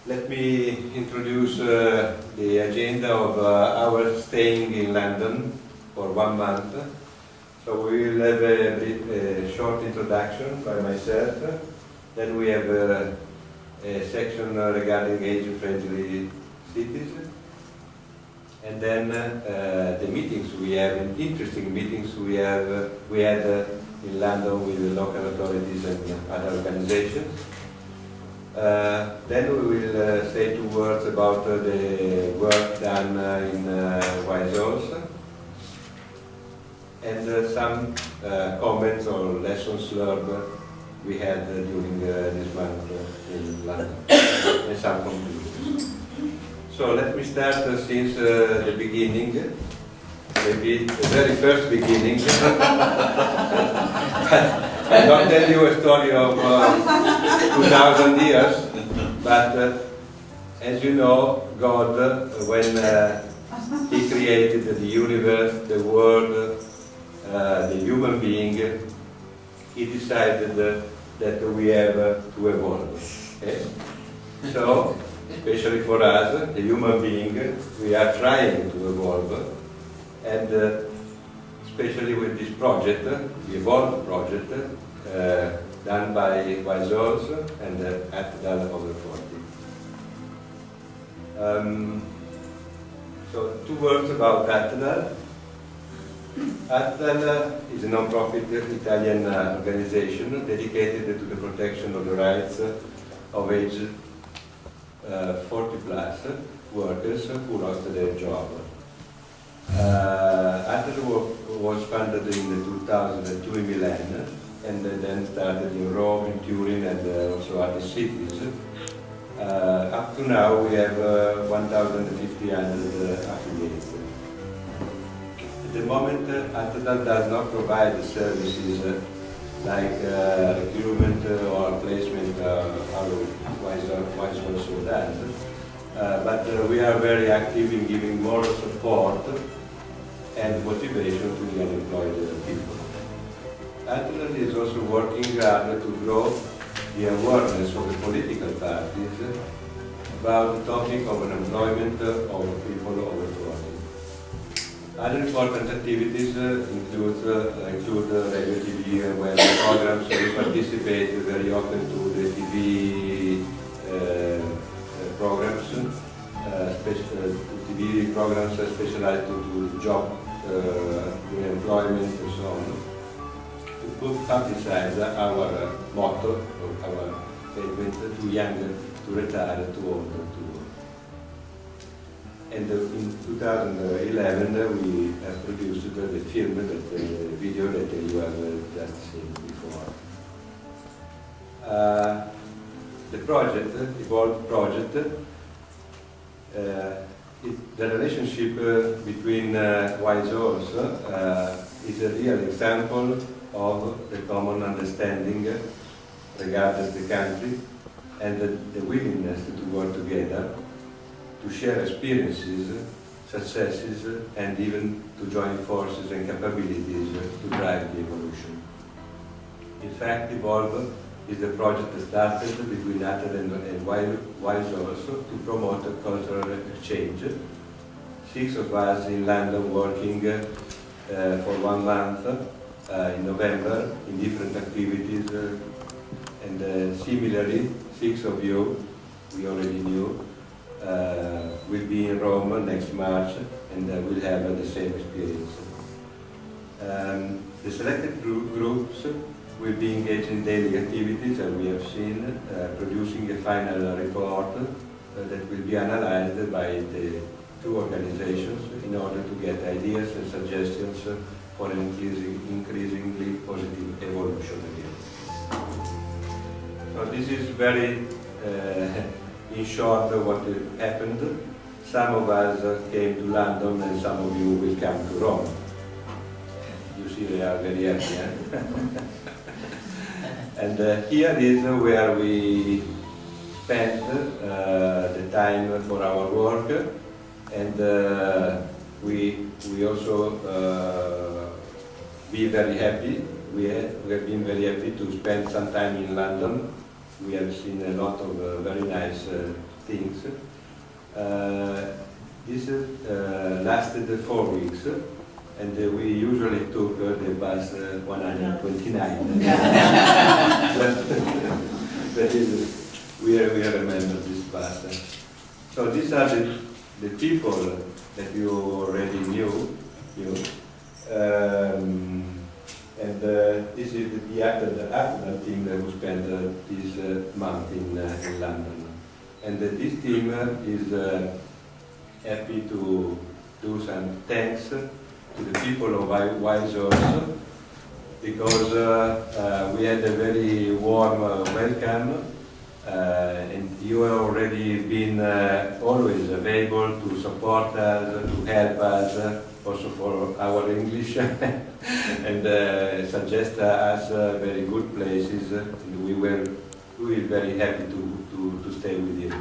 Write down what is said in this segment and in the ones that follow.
Let me introduce the agenda of our staying in London for 1 month. So we will have a short introduction by myself. Then we have a section regarding age-friendly cities. And then the meetings we have, interesting meetings we had in London with the local authorities and other organizations. Then we will say 2 words about the work done in Wise also, and some comments or lessons learned we had during this month in London, and some conclusions. So let me start since the beginning, maybe the very first beginning. I'll not tell you a story of 2,000 years, but as you know, God, when He created the universe, the world, the human being, He decided that we have to evolve. Okay? So, especially for us, the human being, we are trying to evolve, and especially with this project, the Evolve project, done by Wise and Attedal over 40. So 2 words about Attedal. Attedal is a non-profit Italian organization dedicated to the protection of the rights of age 40 plus workers who lost their job. Attedal was founded in 2002 in Milan, and then started in Rome, in Turin, and also other cities. Up to now we have 1,500 affiliates. At the moment, Attedal does not provide services like recruitment or placement, Wise also does. But we are very active in giving moral support and motivation to the unemployed people. Attedal is also working hard to grow the awareness of the political parties about the topic of unemployment of people over 40. Other important activities include radio TV and web programs. We participate very often to the TV programs, TV programs specialized to job, employment and so on, to publicize our motto, our statement, too young to retire, too old to work. And in 2011 we have produced the film, the video that you have just seen before. The project, the Evolve project, the relationship between Wise is a real example of the common understanding regarding the country and the willingness to work together, to share experiences, successes, and even to join forces and capabilities to drive the evolution. In fact, Evolve is the project that started between Attedal and Wise to promote a cultural exchange. 6 of us in London working for 1 month in November in different activities, and similarly 6 of you, we already knew, will be in Rome next March, and will have the same experience. The selected groups will be engaged in daily activities, as we have seen, producing a final report that will be analyzed by the 2 organizations in order to get ideas and suggestions for an increasingly positive evolution again. So this is very, in short, what happened. Some of us came to London and some of you will come to Rome. You see, they are very happy. Eh? And here is where we spend the time for our work, and we also be very happy. We have been very happy to spend some time in London. We have seen a lot of very nice things. This lasted 4 weeks, and we usually took the bus 129. That is, we remember this bus. So these are the people that you already knew. And this is the actor team that we spent this month in London. And this team is happy to do some thanks to the people of Wise Horse, because we had a very warm welcome, and you have already been always available to support us, to help us, also for our English, and suggest us very good places. And we were very happy to stay with you.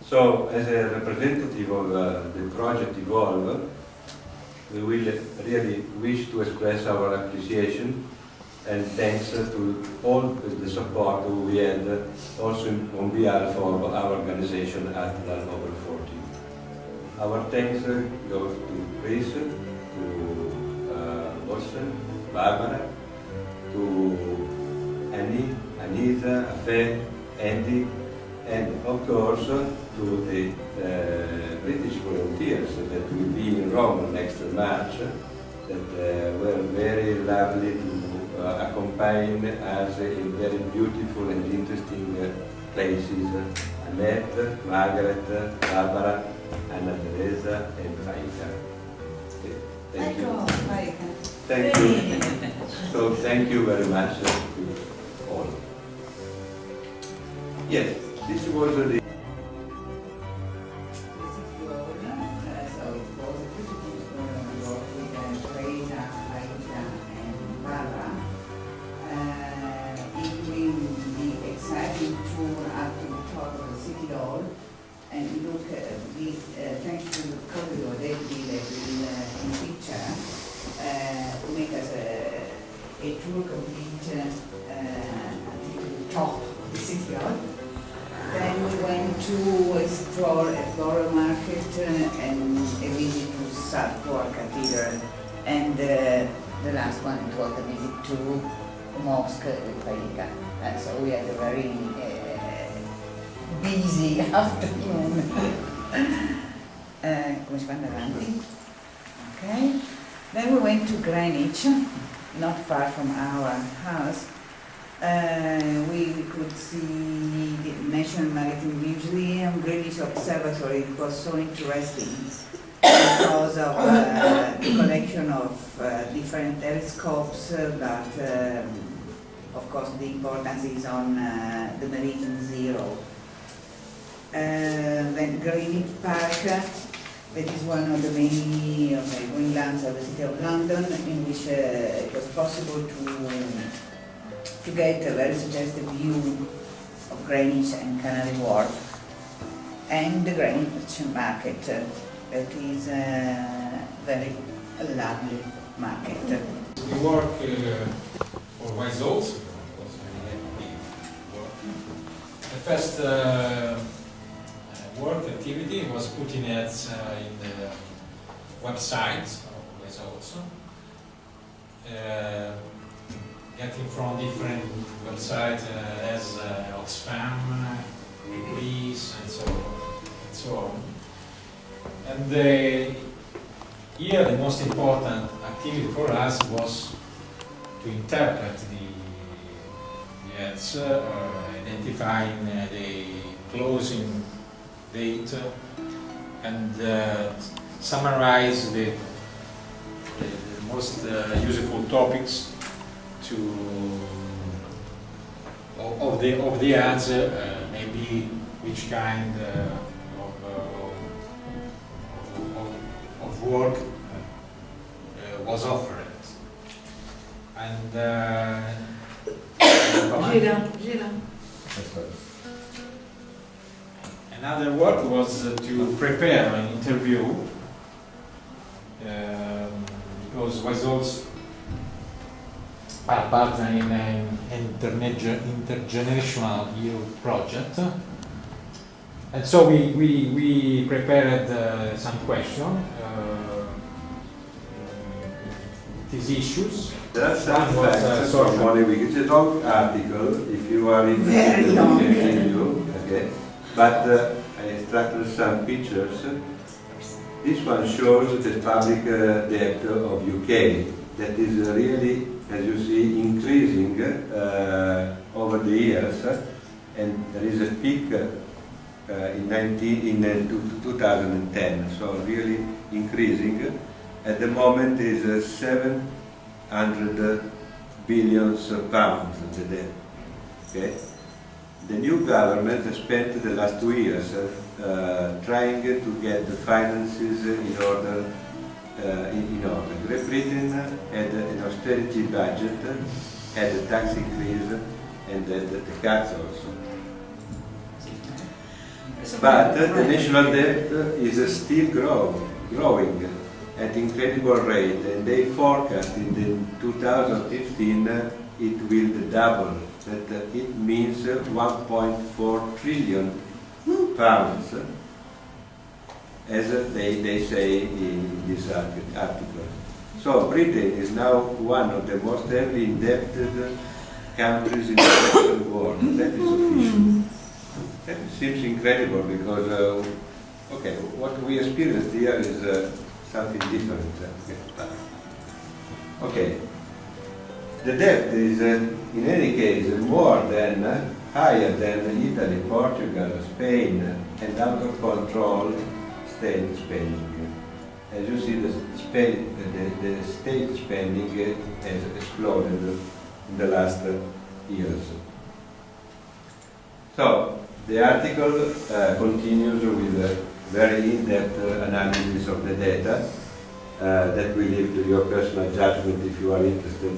So, as a representative of the project Evolve, we will really wish to express our appreciation and thanks to all the support we had, also on behalf of our organization at Over 40. Our thanks goes to Chris, to Boston, Barbara, to Annie, Anita, Afe, Andy, and of course to the British volunteers that will be in Rome next March, that were very lovely to accompany us in very beautiful and interesting places. Annette, Margaret, Barbara, Anna Teresa, and Raika. Thank you. Thank you. So thank you very much to all. Yes, this was the thanks to the corridor they did in picture, to make us a tour complete to the top of the city hall. Then we went to explore a floral market and a visit to Stratford Cathedral. And the last one was a visit to a mosque with Faika. So we had a very busy afternoon. Come si va avanti? Okay. Then we went to Greenwich, not far from our house. We could see the National Maritime Museum, Greenwich Observatory. It was so interesting because of the collection of different telescopes, but of course the importance is on the Meridian Zero. Then Greenwich Park, that is one of the many greenlands of the City of London, in which it was possible to get a very suggestive view of Greenwich and Canary Wharf, and the Greenwich Market, that is a very lovely market. We work for Wise Horse. The first work activity was putting it in the website of Wise Horse, getting from different websites as Oxfam, Greece, and so on. And here the most important activity for us was to interpret the ads, identifying the closing date, and summarize the most useful topics of the ads, maybe which kind of work was offered. And another work was to prepare an interview, because Wise Horse are partner in an intergenerational youth project, And so we prepared some questions. These issues. There are some One was, facts from one week. It's a long article. If you are interested, Very long. I can give you. Okay. But I extracted some pictures. This one shows the public debt of UK. That is really, as you see, increasing over the years. And there is a peak in 2010. So really increasing. At the moment is 700 billion pounds the debt. Okay? The new government has spent the last 2 years trying to get the finances in order. Great Britain had an austerity budget, had a tax increase, and the cuts also. But the national debt is still growing at incredible rate, and they forecast in 2015 it will double. That it means 1.4 trillion pounds, as they say in this article. So Britain is now one of the most heavily indebted countries in the Western world. That is official. That seems incredible because, okay, what we experienced here is something different. Okay. The debt is, in any case, higher than Italy, Portugal, Spain, and out of control state spending. As you see, the state spending has exploded in the last years. So, the article continues with a very in-depth analysis of the data that we leave to your personal judgment if you are interested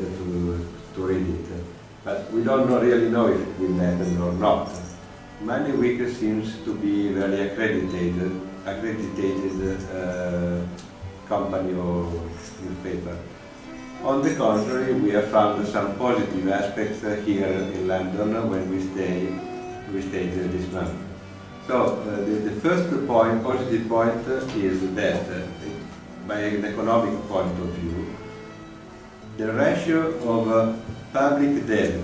to read it. But we don't really know if it will happen or not. Money Week seems to be very accredited company or newspaper. On the contrary, we have found some positive aspects here in London when we stayed this month. So the first point, positive point, is that by an economic point of view, the ratio of public debt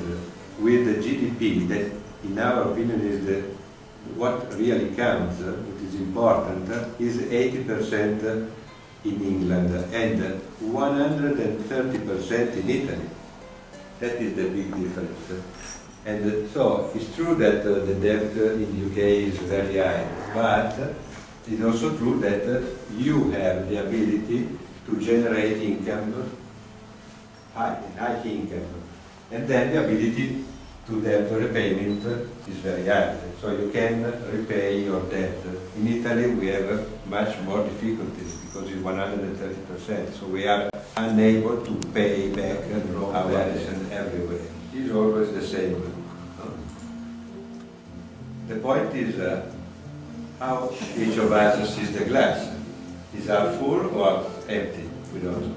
with the GDP, that in our opinion is what really counts, what is important, is 80% in England and 130% in Italy. That is the big difference. And so it's true that the debt in the UK is very high, but it's also true that you have the ability to generate income, high income, and then the ability to debt repayment is very high. So you can repay your debt. In Italy we have much more difficulties because it's 130%. So we are unable to pay back our debts everywhere. It's always the same. The point is how each of us sees the glass. Is it full or empty? We don't know.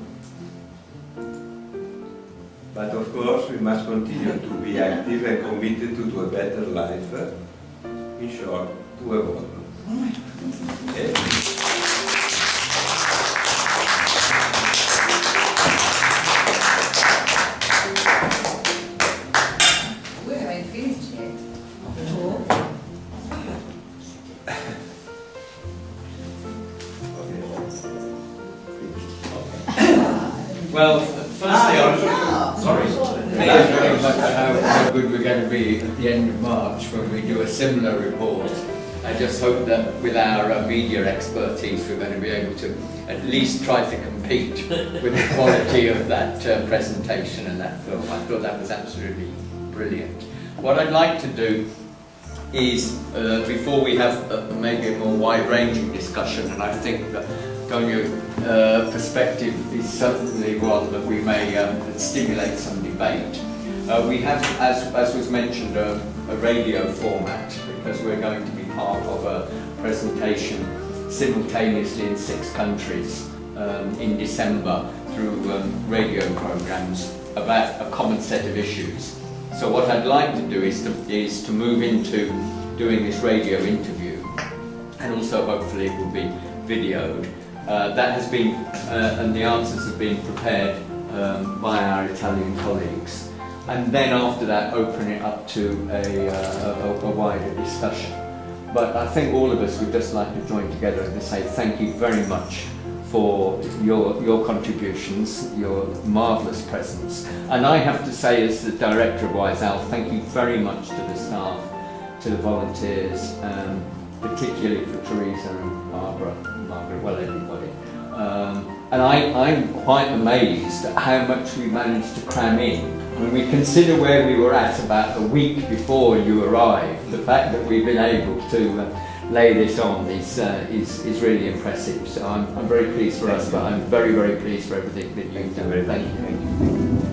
But of course we must continue to be active and committed to a better life. In short, to evolve. Okay? We haven't finished yet. Well, firstly, sorry. Very much how good we're going to be at the end of March when we do a similar report. I just hope that with our media expertise we're going to be able to at least try to compete with the quality of that presentation and that film. I thought that was absolutely brilliant. What I'd like to do is, before we have maybe a more wide-ranging discussion, and I think that Gonyo's perspective is certainly one that we may stimulate some debate. We have, as was mentioned, a radio format because we're going to be part of a presentation simultaneously in 6 countries in December through radio programs about a common set of issues. So what I'd like to do is to move into doing this radio interview and also hopefully it will be videoed. That has been, and the answers have been prepared by our Italian colleagues. And then after that, open it up to a wider discussion. But I think all of us would just like to join together and to say thank you very much for your contributions, your marvellous presence. And I have to say, as the director of WiseOwl, thank you very much to the staff, to the volunteers, particularly for Teresa and Margaret, well, everybody. And I'm quite amazed at how much we managed to cram in. When we consider where we were at about a week before you arrived, the fact that we've been able to lay this on is really impressive. So I'm very pleased for us, but I'm very, very pleased for everything that you've done. Thank you.